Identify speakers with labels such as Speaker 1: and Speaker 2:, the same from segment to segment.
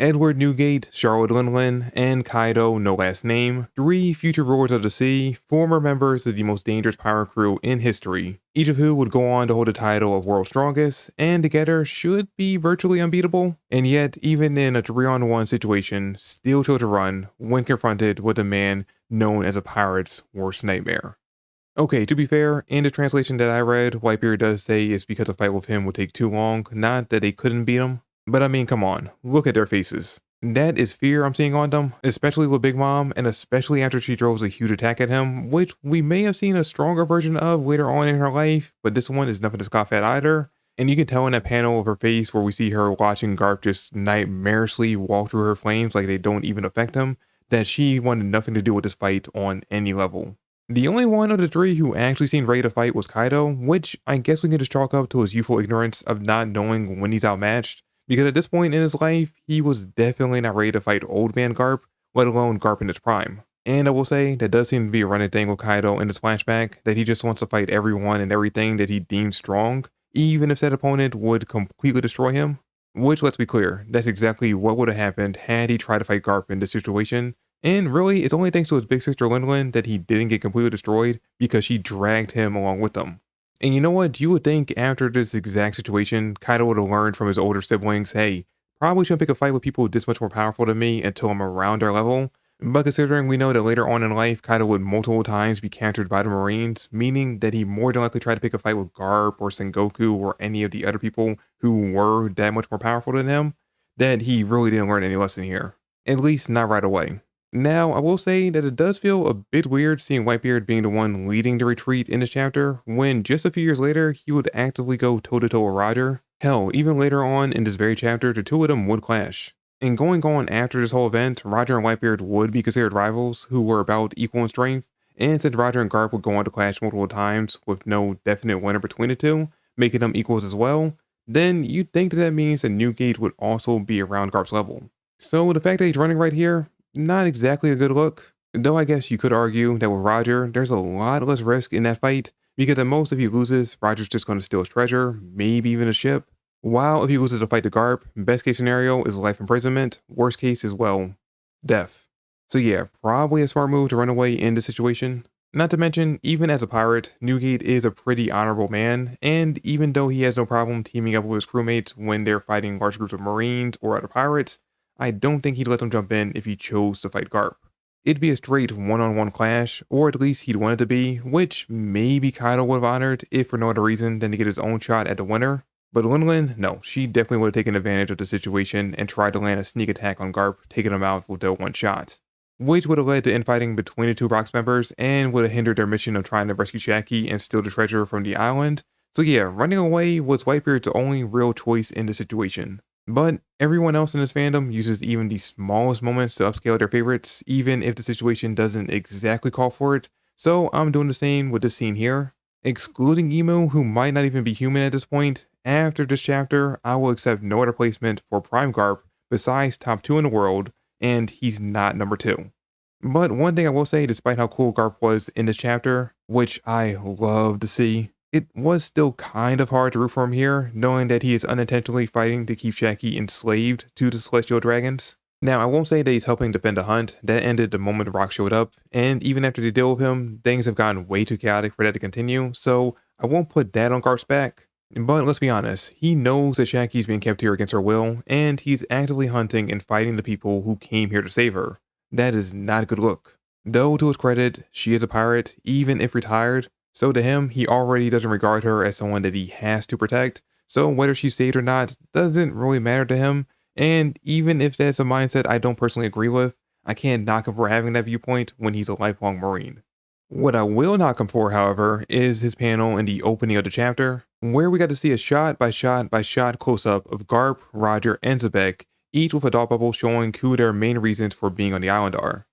Speaker 1: Edward Newgate, Charlotte Linlin, and Kaido, no last name, 3 future rulers of the sea, former members of the most dangerous pirate crew in history, each of who would go on to hold the title of World's Strongest, and together should be virtually unbeatable, and yet, even in a 3-on-1 situation, still chose to run when confronted with a man known as a pirate's worst nightmare. Okay, to be fair, in the translation that I read, Whitebeard does say it's because a fight with him would take too long, not that they couldn't beat him. But I mean, come on, look at their faces. That is fear I'm seeing on them, especially with Big Mom, and especially after she throws a huge attack at him, which we may have seen a stronger version of later on in her life, but this one is nothing to scoff at either. And you can tell in that panel of her face where we see her watching Garp just nightmarishly walk through her flames like they don't even affect him, that she wanted nothing to do with this fight on any level. The only one of the 3 who actually seemed ready to fight was Kaido, which I guess we can just chalk up to his youthful ignorance of not knowing when he's outmatched. Because at this point in his life, he was definitely not ready to fight old man Garp, let alone Garp in his prime. And I will say, that does seem to be a running thing with Kaido in this flashback, that he just wants to fight everyone and everything that he deems strong, even if said opponent would completely destroy him. Which, let's be clear, that's exactly what would have happened had he tried to fight Garp in this situation. And really, it's only thanks to his big sister Linlin that he didn't get completely destroyed, because she dragged him along with them. And you know what, you would think after this exact situation, Kaido would have learned from his older siblings, hey, probably shouldn't pick a fight with people this much more powerful than me until I'm around their level. But considering we know that later on in life, Kaido would multiple times be captured by the Marines, meaning that he more than likely tried to pick a fight with Garp or Sengoku or any of the other people who were that much more powerful than him, that he really didn't learn any lesson here. At least not right away. Now, I will say that it does feel a bit weird seeing Whitebeard being the one leading the retreat in this chapter, when just a few years later, he would actively go toe-to-toe with Roger. Hell, even later on in this very chapter, the 2 of them would clash. And going on after this whole event, Roger and Whitebeard would be considered rivals who were about equal in strength, and since Roger and Garp would go on to clash multiple times with no definite winner between the 2, making them equals as well, then you'd think that means that Newgate would also be around Garp's level. So the fact that he's running right here, not exactly a good look, though I guess you could argue that with Roger, there's a lot less risk in that fight, because at most if he loses, Roger's just going to steal his treasure, maybe even a ship, while if he loses a fight to Garp, best case scenario is life imprisonment, worst case is, well, death. So yeah, probably a smart move to run away in this situation. Not to mention, even as a pirate, Newgate is a pretty honorable man, and even though he has no problem teaming up with his crewmates when they're fighting large groups of Marines or other pirates, I don't think he'd let them jump in if he chose to fight Garp. It'd be a straight one-on-one clash, or at least he'd want it to be, which maybe Kaido would have honored if for no other reason than to get his own shot at the winner. But Linlin, no, she definitely would have taken advantage of the situation and tried to land a sneak attack on Garp, taking him out with their one shot. Which would have led to infighting between the 2 Rocks members and would have hindered their mission of trying to rescue Shakky and steal the treasure from the island. So yeah, running away was Whitebeard's only real choice in the situation. But everyone else in this fandom uses even the smallest moments to upscale their favorites, even if the situation doesn't exactly call for it, so I'm doing the same with this scene here. Excluding Emu, who might not even be human at this point, after this chapter, I will accept no other placement for Prime Garp besides top 2 in the world, and he's not number 2. But one thing I will say, despite how cool Garp was in this chapter, which I love to see, it was still kind of hard to root for him here, knowing that he is unintentionally fighting to keep Shakky enslaved to the Celestial Dragons. Now, I won't say that he's helping defend a hunt, that ended the moment Rock showed up, and even after they deal with him, things have gotten way too chaotic for that to continue, so I won't put that on Garp's back. But let's be honest, he knows that Shakky's being kept here against her will, and he's actively hunting and fighting the people who came here to save her. That is not a good look. Though to his credit, she is a pirate, even if retired, so to him, he already doesn't regard her as someone that he has to protect, so whether she's saved or not doesn't really matter to him, and even if that's a mindset I don't personally agree with, I can't knock him for having that viewpoint when he's a lifelong Marine. What I will knock him for, however, is his panel in the opening of the chapter, where we got to see a shot-by-shot close-up of Garp, Roger, and Zebek, each with a thought bubble showing who their main reasons for being on the island are.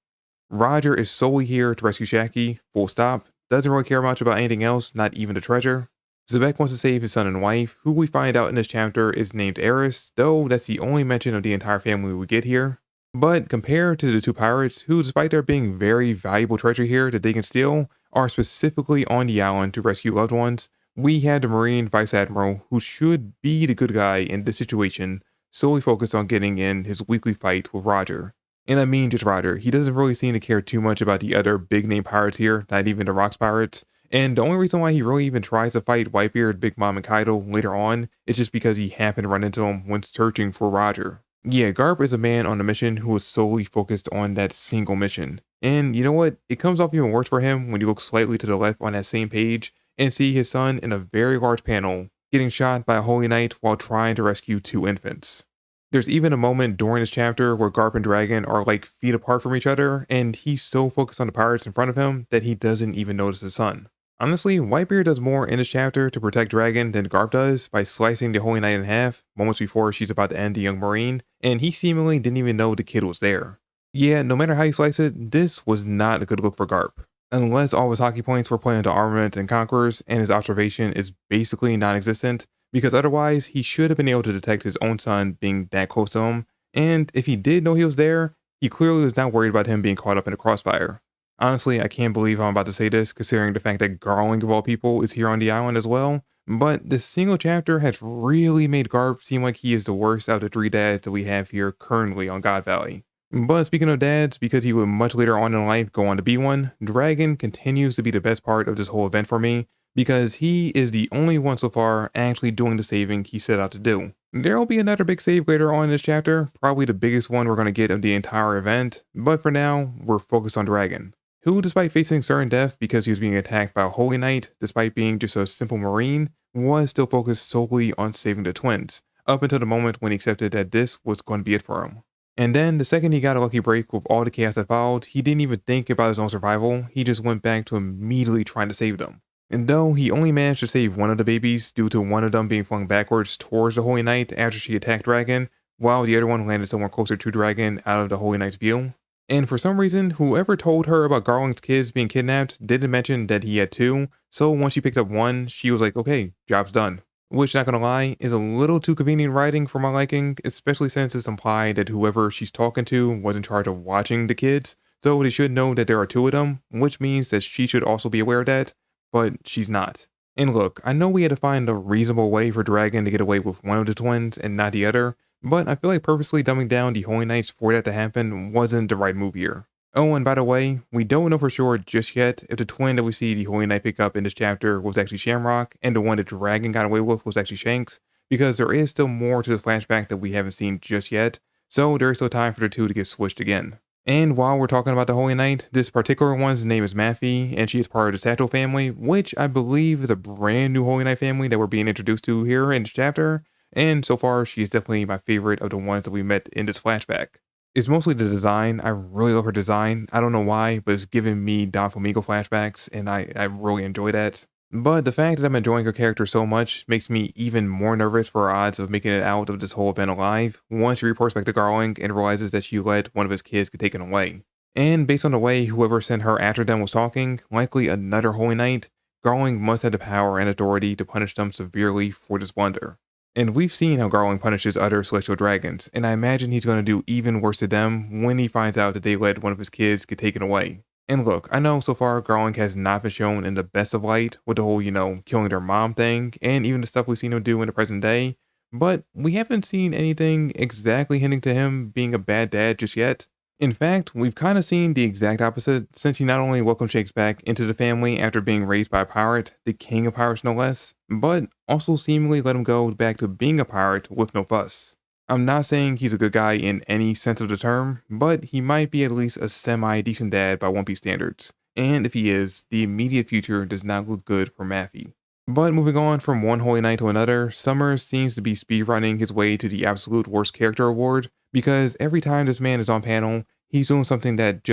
Speaker 1: Roger is solely here to rescue Shakky, full stop. Doesn't really care much about anything else, not even the treasure. Zebek wants to save his son and wife, who we find out in this chapter is named Empress, though that's the only mention of the entire family we get here. But compared to the 2 pirates, who despite there being very valuable treasure here that they can steal, are specifically on the island to rescue loved ones, we had the Marine Vice Admiral, who should be the good guy in this situation, solely focused on getting in his weekly fight with Roger. And I mean just Roger. He doesn't really seem to care too much about the other big name pirates here, not even the Rocks pirates. And the only reason why he really even tries to fight Whitebeard, Big Mom, and Kaido later on is just because he happened to run into him when searching for Roger. Yeah, Garp is a man on a mission who is solely focused on that single mission. And you know what? It comes off even worse for him when you look slightly to the left on that same page and see his son in a very large panel getting shot by a holy knight while trying to rescue 2 infants. There's even a moment during this chapter where Garp and Dragon are like feet apart from each other, and he's so focused on the pirates in front of him that he doesn't even notice his son. Honestly, Whitebeard does more in this chapter to protect Dragon than Garp does by slicing the Holy Knight in half moments before she's about to end the young Marine, and he seemingly didn't even know the kid was there. Yeah, no matter how you slice it, this was not a good look for Garp. Unless all of his hockey points were put into armament and conquerors, and his observation is basically non-existent, because otherwise he should have been able to detect his own son being that close to him, and if he did know he was there, he clearly was not worried about him being caught up in the crossfire. Honestly, I can't believe I'm about to say this, considering the fact that Garling of all people is here on the island as well, but this single chapter has really made Garp seem like he is the worst out of the 3 dads that we have here currently on God Valley. But speaking of dads, because he would much later on in life go on to be one, Dragon continues to be the best part of this whole event for me, because he is the only one so far actually doing the saving he set out to do. There will be another big save later on in this chapter, probably the biggest one we're going to get of the entire event, but for now, we're focused on Dragon, who, despite facing certain death because he was being attacked by a holy knight, despite being just a simple marine, was still focused solely on saving the twins, up until the moment when he accepted that this was going to be it for him. And then, the second he got a lucky break with all the chaos that followed, he didn't even think about his own survival, he just went back to immediately trying to save them. And though he only managed to save one of the babies due to one of them being flung backwards towards the Holy Knight after she attacked Dragon, while the other one landed somewhere closer to Dragon out of the Holy Knight's view. And for some reason, whoever told her about Garling's kids being kidnapped didn't mention that he had 2, so once she picked up one, she was like, okay, job's done. Which, not gonna lie, is a little too convenient writing for my liking, especially since it's implied that whoever she's talking to was in charge of watching the kids, so they should know that there are 2 of them, which means that she should also be aware of that, but she's not. And look, I know we had to find a reasonable way for Dragon to get away with one of the twins and not the other, but I feel like purposely dumbing down the Holy Knights for that to happen wasn't the right move here. Oh, and by the way, we don't know for sure just yet if the twin that we see the Holy Knight pick up in this chapter was actually Shamrock, and the one that Dragon got away with was actually Shanks, because there is still more to the flashback that we haven't seen just yet, so there is still time for the 2 to get switched again. And while we're talking about the Holy Knight, this particular one's name is Maffy, and she is part of the Satchel family, which I believe is a brand new Holy Knight family that we're being introduced to here in this chapter, and so far she is definitely my favorite of the ones that we met in this flashback. It's mostly the design. I really love her design. I don't know why, but it's giving me Don Flamingo flashbacks, and I really enjoy that. But the fact that I'm enjoying her character so much makes me even more nervous for her odds of making it out of this whole event alive once she reports back to Garling and realizes that she let one of his kids get taken away. And based on the way whoever sent her after them was talking, likely another Holy Knight, Garling must have the power and authority to punish them severely for this blunder. And we've seen how Garling punishes other celestial dragons, and I imagine he's going to do even worse to them when he finds out that they let one of his kids get taken away. And look, I know so far Garling has not been shown in the best of light with the whole, killing their mom thing, and even the stuff we've seen him do in the present day, but we haven't seen anything exactly hinting to him being a bad dad just yet. In fact, we've kind of seen the exact opposite, since he not only welcomed Shakes back into the family after being raised by a pirate, the king of pirates no less, but also seemingly let him go back to being a pirate with no fuss. I'm not saying he's a good guy in any sense of the term, but he might be at least a semi-decent dad by One Piece standards, and if he is, the immediate future does not look good for Maffy. But moving on from one Holy Knight to another, Summers seems to be speedrunning his way to the absolute worst character award, because every time this man is on panel, he's doing something that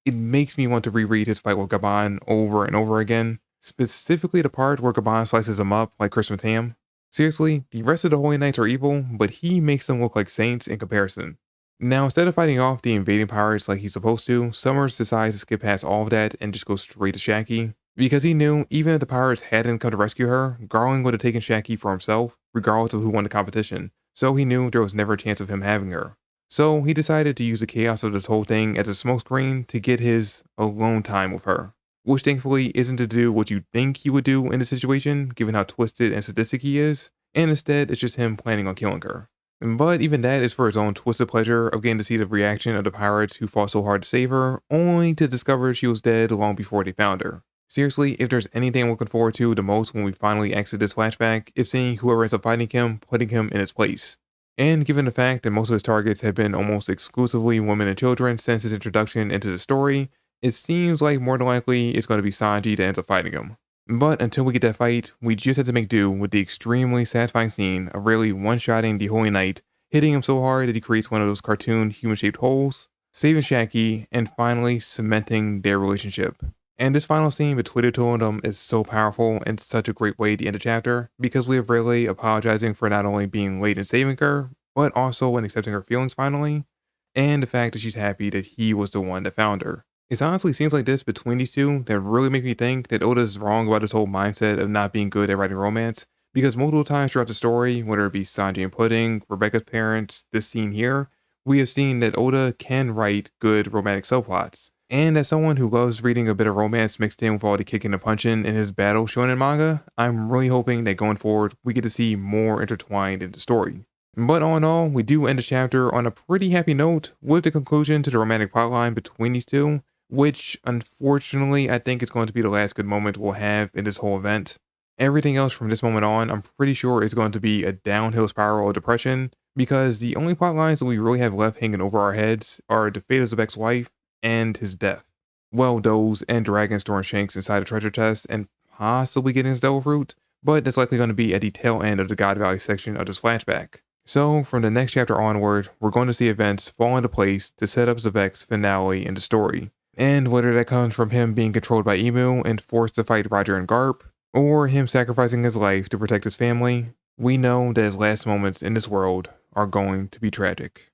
Speaker 1: it makes me want to reread his fight with Gabon over and over again, specifically the part where Gabon slices him up like Christmas ham. Seriously, the rest of the Holy Knights are evil, but he makes them look like saints in comparison. Now, instead of fighting off the invading pirates like he's supposed to, Summers decides to skip past all of that and just go straight to Shakky, because he knew even if the pirates hadn't come to rescue her, Garling would have taken Shakky for himself, regardless of who won the competition, so he knew there was never a chance of him having her. So he decided to use the chaos of this whole thing as a smokescreen to get his alone time with her, which thankfully isn't to do what you think he would do in the situation, given how twisted and sadistic he is, and instead it's just him planning on killing her. But even that is for his own twisted pleasure of getting to see the reaction of the pirates who fought so hard to save her, only to discover she was dead long before they found her. Seriously, if there's anything I'm looking forward to the most when we finally exit this flashback, it's seeing whoever ends up fighting him, putting him in his place. And given the fact that most of his targets have been almost exclusively women and children since his introduction into the story, it seems like more than likely it's going to be Sanji that ends up fighting him. But until we get that fight, we just have to make do with the extremely satisfying scene of Rayleigh one-shotting the Holy Knight, hitting him so hard that he creates one of those cartoon human-shaped holes, saving Shakky, and finally cementing their relationship. And this final scene between the two of them is so powerful and such a great way to end the chapter, because we have Rayleigh apologizing for not only being late in saving her, but also in accepting her feelings finally, and the fact that she's happy that he was the one that found her. It's honestly scenes like this between these two that really make me think that Oda's wrong about his whole mindset of not being good at writing romance, because multiple times throughout the story, whether it be Sanji and Pudding, Rebecca's parents, this scene here, we have seen that Oda can write good romantic subplots. And as someone who loves reading a bit of romance mixed in with all the kicking and punching in his battle shonen manga, I'm really hoping that going forward, we get to see more intertwined in the story. But all in all, we do end the chapter on a pretty happy note with the conclusion to the romantic plotline between these two, which unfortunately I think is going to be the last good moment we'll have in this whole event. Everything else from this moment on, I'm pretty sure is going to be a downhill spiral of depression, because the only plot lines that we really have left hanging over our heads are the fate of Zebek's wife and his death. Well, those and dragons storing Shanks inside a treasure chest and possibly getting his devil fruit, but that's likely going to be at the tail end of the God Valley section of this flashback. So, from the next chapter onward, we're going to see events fall into place to set up Zebek's finale in the story. And whether that comes from him being controlled by Emu and forced to fight Roger and Garp, or him sacrificing his life to protect his family, we know that his last moments in this world are going to be tragic.